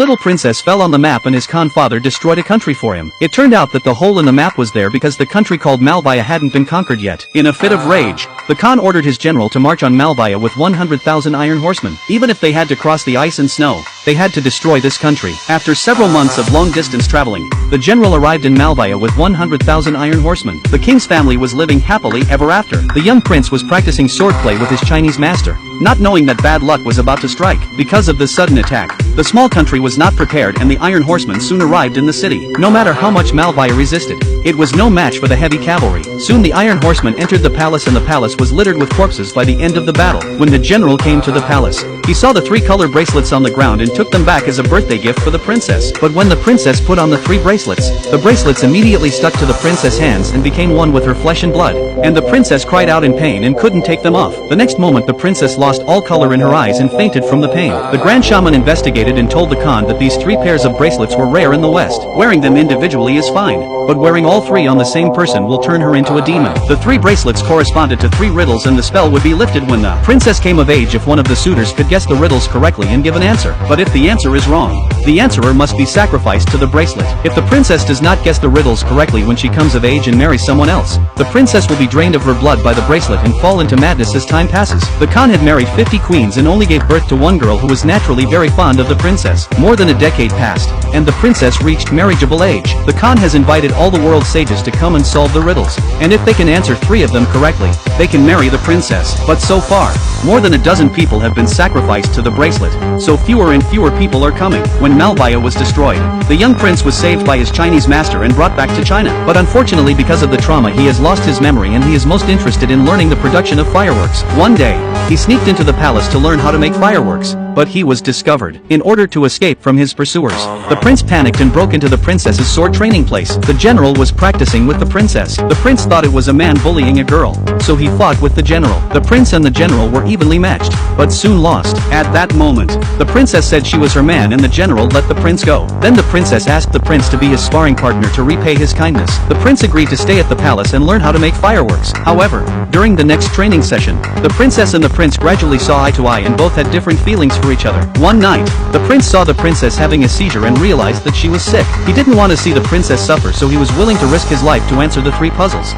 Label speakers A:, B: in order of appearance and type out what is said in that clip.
A: Little princess fell on the map and his Khan father destroyed a country for him. It turned out that the hole in the map was there because the country called Malvaya hadn't been conquered yet. In a fit of rage, the Khan ordered his general to march on Malvaya with 100,000 iron horsemen. Even if they had to cross the ice and snow, they had to destroy this country. After several months of long-distance traveling, the general arrived in Malvaya with 100,000 iron horsemen. The king's family was living happily ever after. The young prince was practicing swordplay with his Chinese master, not knowing that bad luck was about to strike. Because of this sudden attack, the small country was not prepared and the iron horsemen soon arrived in the city. No matter how much Malvaya resisted, it was no match for the heavy cavalry. Soon the iron horsemen entered the palace and the palace was littered with corpses by the end of the battle. When the general came to the palace, he saw the 3 color bracelets on the ground and took them back as a birthday gift for the princess. But when the princess put on the 3 bracelets, the bracelets immediately stuck to the princess' hands and became one with her flesh and blood. And the princess cried out in pain and couldn't take them off. The next moment the princess lost all color in her eyes and fainted from the pain. The grand shaman investigated and told the Khan that these 3 pairs of bracelets were rare in the West. Wearing them individually is fine, but wearing all 3 on the same person will turn her into a demon. The 3 bracelets corresponded to 3 riddles and the spell would be lifted when the princess came of age if one of the suitors could guess the riddles correctly and give an answer. But if the answer is wrong, the answerer must be sacrificed to the bracelet. If the princess does not guess the riddles correctly when she comes of age and marries someone else, the princess will be drained of her blood by the bracelet and fall into madness as time passes. The Khan had married 50 queens and only gave birth to one girl who was naturally very fond of the princess. More than a decade passed, and the princess reached marriageable age. The Khan has invited all the world's sages to come and solve the riddles, and if they can answer 3 of them correctly, they can marry the princess. But so far, more than a dozen people have been sacrificed to the bracelet, so fewer and fewer people are coming. When Malvaya was destroyed, the young prince was saved by his Chinese master and brought back to China. But unfortunately because of the trauma he has lost his memory and he is most interested in learning the production of fireworks. One day, he sneaked into the palace to learn how to make fireworks, but he was discovered. In order to escape from his pursuers, the prince panicked and broke into the princess's sword training place. The general was practicing with the princess. The prince thought it was a man bullying a girl, so he fought with the general. The prince and the general were evenly matched, but soon lost. At that moment, the princess said she was her man and the general let the prince go. Then the princess asked the prince to be his sparring partner to repay his kindness. The prince agreed to stay at the palace and learn how to make fireworks. However, during the next training session, the princess and the prince gradually saw eye to eye and both had different feelings for each other. One night, the prince saw the princess having a seizure and realized that she was sick. He didn't want to see the princess suffer, so he was willing to risk his life to answer the 3 puzzles.